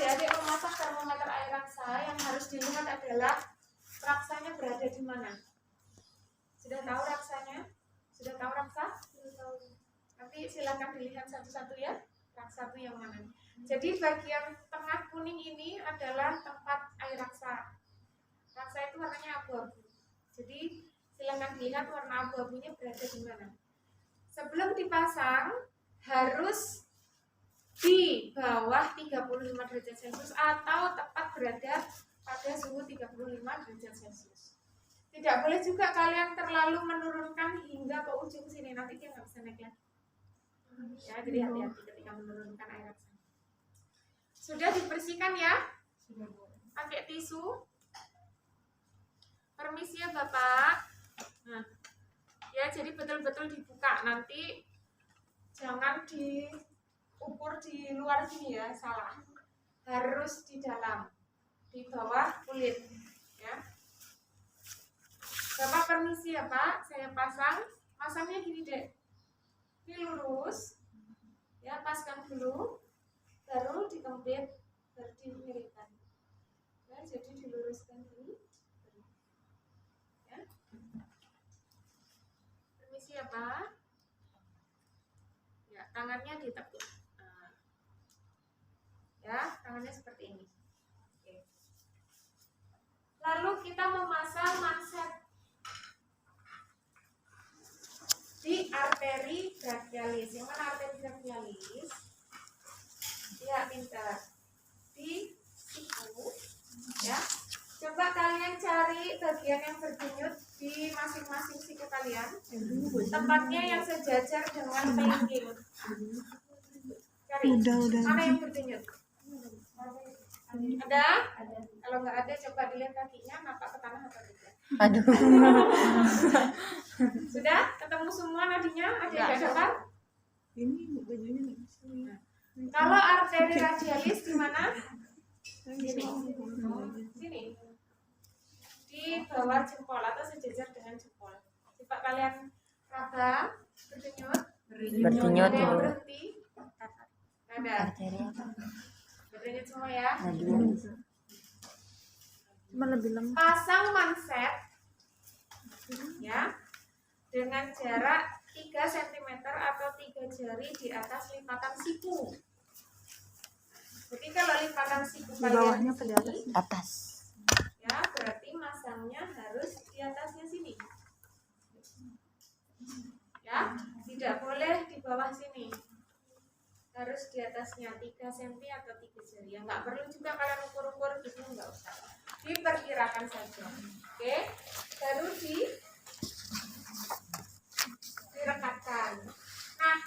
adik memasang termometer air raksa, yang harus dilihat adalah raksanya berada di mana. Sudah tahu raksanya? Sudah tahu raksa? Sudah tahu. Nanti silakan dilihat satu-satu ya. Raksa itu yang mana? Jadi bagian tengah kuning ini adalah tempat air raksa. Raksa itu warnanya abu-abu. Jadi silakan dilihat warna abu-abunya berada di mana. Sebelum dipasang harus di bawah 35 derajat Celcius atau tepat berada pada suhu 35 derajat Celcius. Tidak boleh juga kalian terlalu menurunkan hingga ke ujung sini, nanti dia nggak bisa naik lagi. Ya, jadi hati-hati ketika menurunkan air raksa. Sudah dibersihkan ya? Pakai tisu. Permisi ya Bapak. Nah, ya jadi betul-betul dibuka, nanti jangan diukur di luar sini ya, salah. Harus di dalam, di bawah kulit ya. Bapak permisi ya Pak, saya pasang. Pasangnya gini deh, ini lurus ya, paskan dulu, baru dikempit, baru dimiringkan ya, jadi diluruskan dulu ya. Permisi ya Pak. Ya, tangannya ditekuk. Nah, ya, tangannya seperti ini. Oke. Lalu kita memasang manset di arteri brachialis. Yang mana arteri brachialis? Ya, pintar. Di siku, ya. Coba kalian cari bagian yang berdenyut di masing-masing siku kalian. Tempatnya yang sejajar dengan pelingking. Cari. Mana yang berdenyut? Ada? Kalau nggak ada, coba dilihat kakinya, napak ke tanah atau tidak. Aduh. Sudah? Ketemu semua nadinya? Ada yang nggak dapat? Ini bajunya nggak bisa. Kalau arteri radialis di mana? Sini. Sini. Di bawah jempol atau sejajar dengan jempol. Coba kalian raba, berdenyut. Berdenyut Ada yang dulu. berhenti? Ada. Arteri apa? Berdenyut semua ya. Nadian. Cuma lebih lemah. Pasang manset ya dengan jarak 3 cm atau 3 jari di atas lipatan siku. Jadi kalau lipatan siku Di bawahnya ke di atas. Atas. ya, berarti masangnya harus di atasnya sini. Ya, tidak boleh di bawah sini. Harus di atasnya 3 cm atau 3 jari. Ya, nggak perlu juga kalian ukur-ukur gitu, nggak usah. Diperkirakan saja. Oke, baru direkatkan. Nah,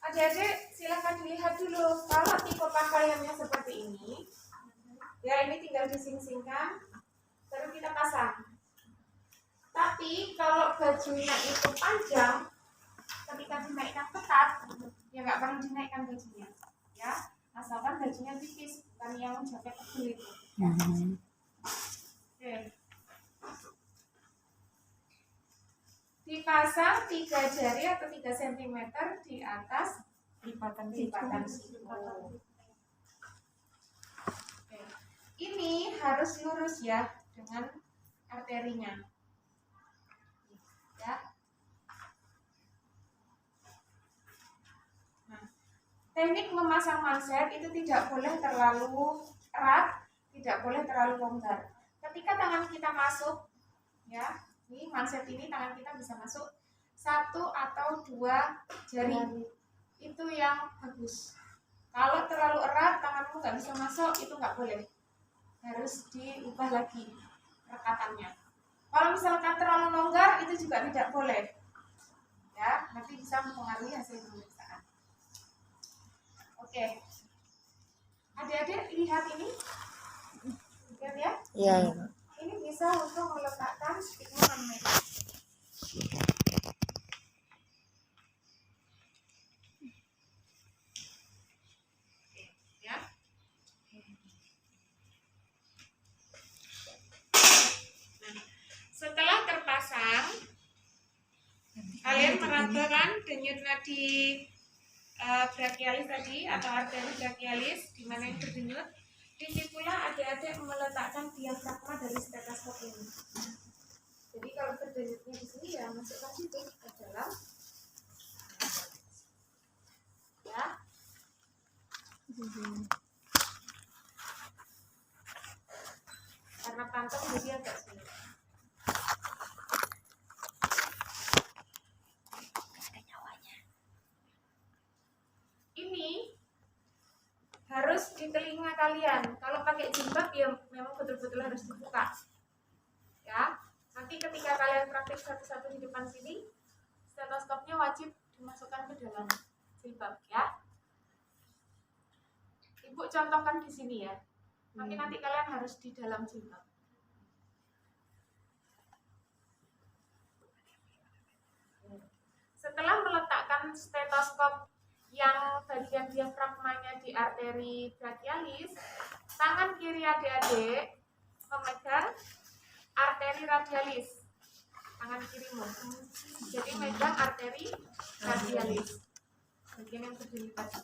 adik-adik silakan dilihat dulu. Kalau tipe pakaiannya seperti ini, ya ini tinggal dising-singkan, baru kita pasang. Tapi kalau bajunya itu panjang, ketika dinaikkan ketat, ya nggak perlu dinaikkan bajunya, ya. Asalkan bajunya tipis, bukan yang jaket tebal itu. Oke. Dipasang 3 jari atau 3 cm di atas lipatan siku. Oke. Ini harus lurus ya dengan arterinya. Ya. Nah, teknik memasang manset itu tidak boleh terlalu erat, tidak boleh terlalu longgar. Ketika tangan kita masuk, ya, ini manset ini tangan kita bisa masuk 1 atau 2 jari, itu yang bagus. Kalau terlalu erat, tanganmu nggak bisa masuk, itu nggak boleh. Harus diubah lagi rekatannya. Kalau misalkan terlalu longgar, itu juga tidak boleh. Ya, nanti bisa mempengaruhi hasil pemeriksaan. Oke. Adik-adik lihat ini. Lihat ya. Iya, iya. Ini bisa untuk meletakkan stigma magnetik. Ya. Nah, setelah terpasang, kalian meraba kan denyut nadi brachialis tadi atau arteri brachialis di mana yang berdenyut. Disitulah adik-adik meletakkan diafragma dari stetoskop ini. Jadi kalau berdenyutnya di sini ya masukkan situ ke dalam. Ya. Karena kantong jadi agak sulit. Ini harus di telinga kalian. Kalau pakai jilbab ya memang betul-betul harus dibuka. Ya. Nanti ketika kalian praktik satu-satu di depan sini, stetoskopnya wajib dimasukkan ke dalam jilbab ya. Ibu contohkan di sini ya. Tapi nanti kalian harus di dalam jilbab. Setelah meletakkan stetoskop yang bagian diafragmanya di arteri brachialis, tangan kiri adik-adik memegang arteri radialis. Tangan kirimu. Jadi megang arteri radialis. Bagian yang berdiri tadi.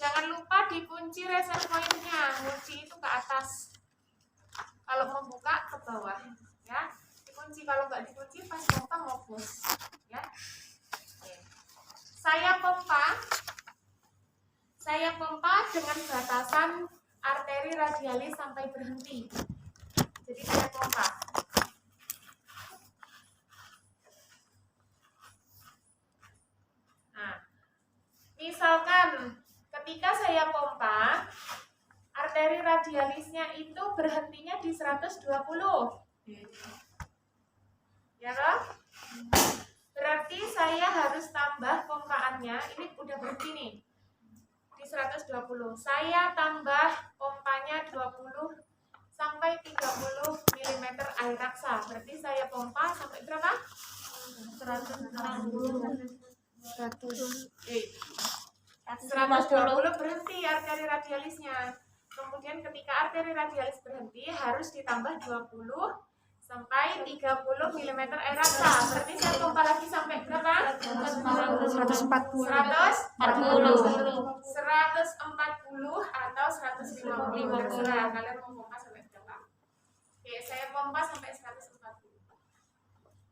Jangan lupa dikunci reservoirnya. Kunci itu ke atas. Kalau membuka ke bawah, ya. Dikunci. Kalau nggak dikunci pas pompa ngopus, ya. Oke. Saya pompa dengan batasan arteri radialis sampai berhenti. Jadi saya pompa. Nah, misalkan ketika saya pompa, arteri radialisnya itu berhentinya di 120. Ya toh? Berarti saya harus tambah pompaannya. Ini udah berhenti nih. Di 120. Saya tambah pompanya 20 sampai 30 mm air raksa. Berarti saya pompa sampai berapa? 120 berhenti arteri radialisnya. Kemudian ketika arteri radialis berhenti harus ditambah 20 sampai 30 mm air raksa. Berarti saya pompa lagi sampai berapa? 140 atau 150. Terserah kalian mau pompa sampai berapa. Oke, saya pompa sampai 140.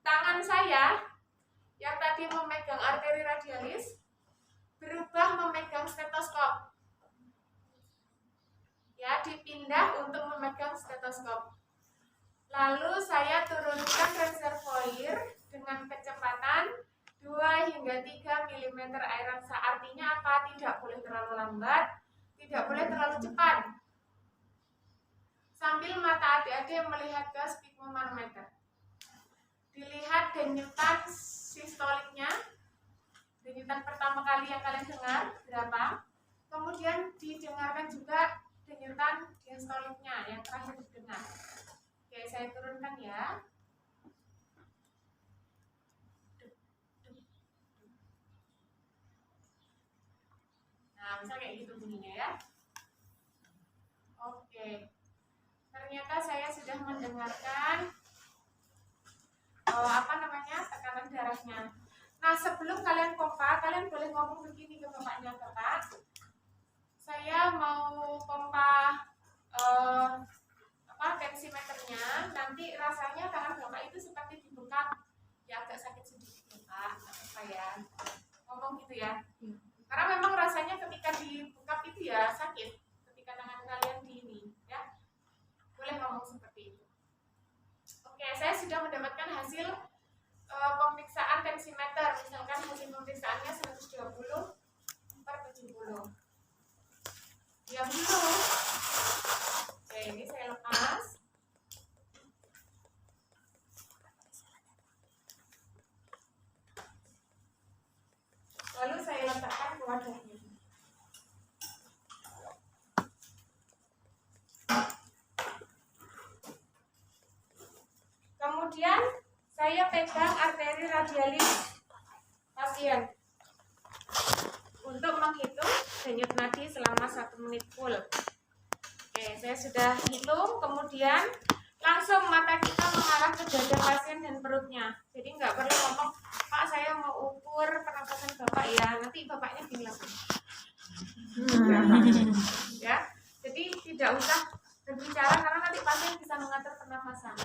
Tangan saya yang tadi memegang arteri radialis berubah memegang stetoskop. Ya, dipindah untuk memegang stetoskop. Lalu saya turunkan reservoir dengan kecepatan 2 hingga 3 mm air raksa. Artinya apa? Tidak boleh terlalu lambat, tidak boleh terlalu cepat. Sambil mata adik-adik melihat ke sphygmomanometer. Dilihat denyutan sistoliknya. Denyutan pertama kali yang kalian dengar berapa? Kemudian didengarkan juga denyutan diastoliknya yang terakhir didengar. Oke, saya turunkan ya. Nah, misal kayak gitu bunyinya ya. Oke. Ternyata saya sudah mendengarkan tekanan darahnya. Nah, sebelum kalian pompa, kalian boleh ngomong begini ke bapaknya, Bapak. Saya mau pompa tensimeternya. Nanti rasanya tangan Bapak itu seperti dibengkak. Ya agak sakit sedikit, Pak. Apa ya? Ngomong gitu ya. Karena memang rasanya ketika dibengkak itu ya sakit. Ketika tangan kalian di ini, ya. Boleh ngomong seperti itu. Oke, saya sudah mendapatkan hasil pemeriksaan tensimeter. Misalkan hasil pemeriksaannya 120/70. Diam dulu. Oke, ini saya lepas. Lalu saya letakkan ke wadahnya. Kemudian saya pegang arteri radialis pasien untuk menghitung denyut nadi selama 1 menit full. Oke, saya sudah hitung. Kemudian langsung mata kita mengarah ke dada pasien dan perutnya. Jadi nggak perlu ngomong, Pak saya mau ukur pernapasan Bapak ya, nanti Bapaknya bilang. Ya, jadi tidak usah berbicara karena nanti pasien bisa mengatur pernapasan.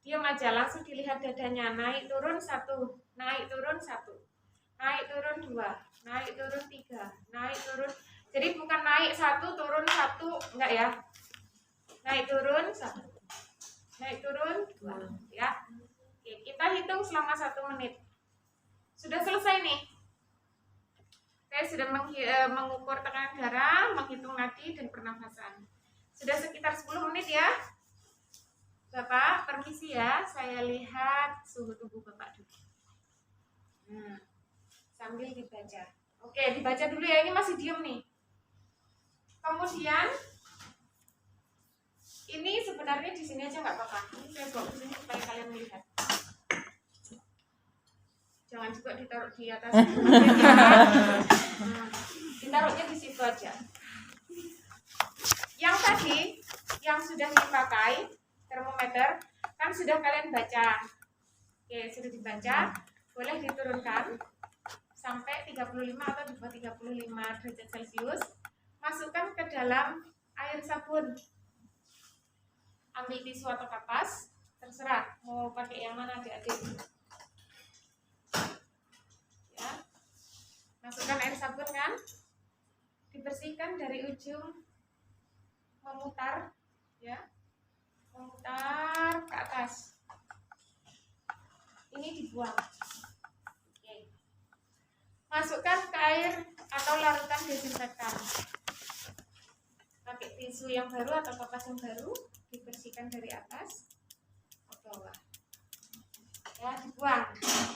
Diam aja, langsung dilihat dadanya, naik turun 1, naik turun 1, naik turun 2, naik turun 3, naik turun. Jadi bukan naik 1 turun 1, enggak ya. Naik turun 1, naik turun 2, ya. Oke, kita hitung selama 1 menit. Sudah selesai nih. Saya sudah mengukur tekanan darah, menghitung nadi dan pernafasan. Sudah sekitar 10 menit ya. Bapak, permisi ya, saya lihat suhu tubuh Bapak dulu. Nah, sambil dibaca. Oke, dibaca dulu ya, ini masih diem nih. Kemudian, ini sebenarnya di sini aja nggak apa-apa. Ini saya bawa ke sini supaya kalian melihat. Jangan juga ditaruh di atas. Ditaruhnya di situ aja. Yang tadi, yang sudah dipakai termometer kan sudah kalian baca. Oke, sudah dibaca, boleh diturunkan sampai 35 atau di bawah 35 derajat Celcius. Masukkan ke dalam air sabun. Ambil tisu atau kapas, terserah mau pakai yang mana adik-adik. Ya. Masukkan air sabun kan? Dibersihkan dari ujung memutar, ya. Memutar ke atas. Ini dibuang. Oke. Masukkan ke air atau larutan desinfektan. Pakai tisu yang baru atau kapas yang baru, dibersihkan dari atas ke bawah. Ya, dibuang.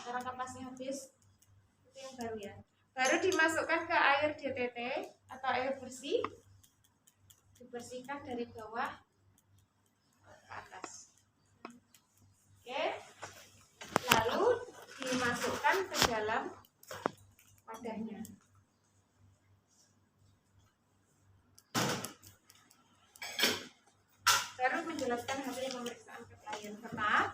Karena kapasnya habis, itu yang baru ya. Baru dimasukkan ke air DTT atau air bersih, dibersihkan dari bawah ke atas. Oke, lalu dimasukkan ke dalam wadahnya. Baru menjelaskan hasil pemeriksaan ke klien. Bapak,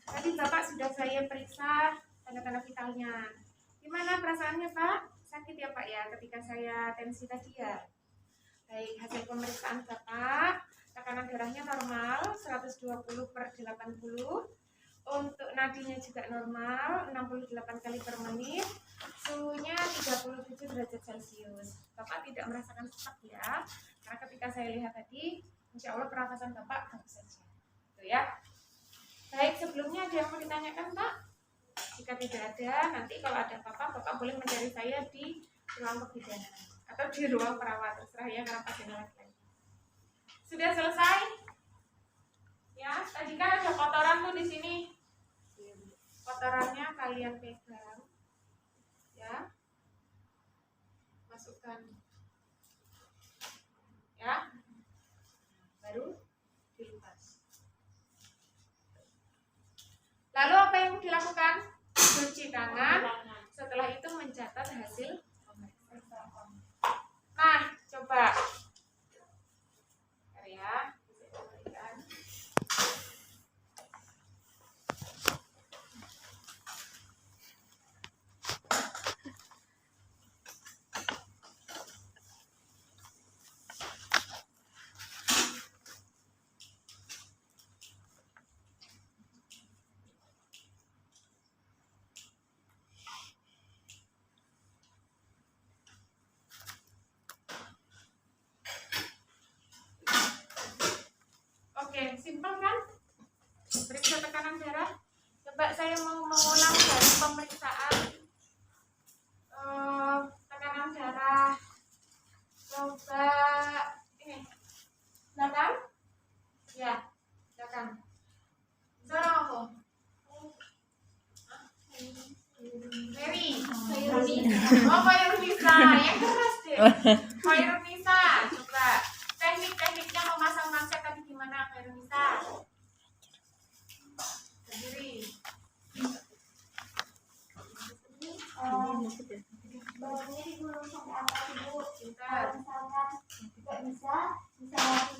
tadi Bapak sudah saya periksa tanda-tanda vitalnya. Gimana perasaannya Pak? Sakit ya Pak ya ketika saya tensi tadi ya? Baik, hasil pemeriksaan Bapak, tekanan darahnya normal 120/80. Untuk nadinya juga normal 68 kali per menit. Suhunya 37 derajat Celcius. Bapak tidak merasakan sesak ya. Karena ketika saya lihat tadi, insya Allah pernafasan Bapak bagus saja. Tuh ya. Baik, sebelumnya ada yang mau ditanyakan Pak? Jika tidak ada, nanti kalau ada apa-apa, Bapak boleh mencari saya di ruang kebidanan atau di ruang perawat, terserah ya karena pasien laki-laki. Sudah selesai? Ya, tadi kan ada kotoran tuh di sini. Kotorannya kalian pegang, ya, masukkan, ya, baru dilepas. Lalu apa yang dilakukan? Cuci tangan. Setelah itu mencatat hasil pemeriksaan. Nah, coba. Bentar ya. Oke, simpel kan? Periksa tekanan darah. Coba saya mau mengulang dari pemeriksaan tekanan darah. Coba ini belakang, ya belakang. Zara ngomong. Mary, oh Khairunisa, yang keras deh. Khairunisa, coba tekniknya memasang manset tadi gimana Khairunisa? Berdiri. Bawahnya digulung sampai atas ibu. Pintar. Kalau misalkan tidak bisa lagi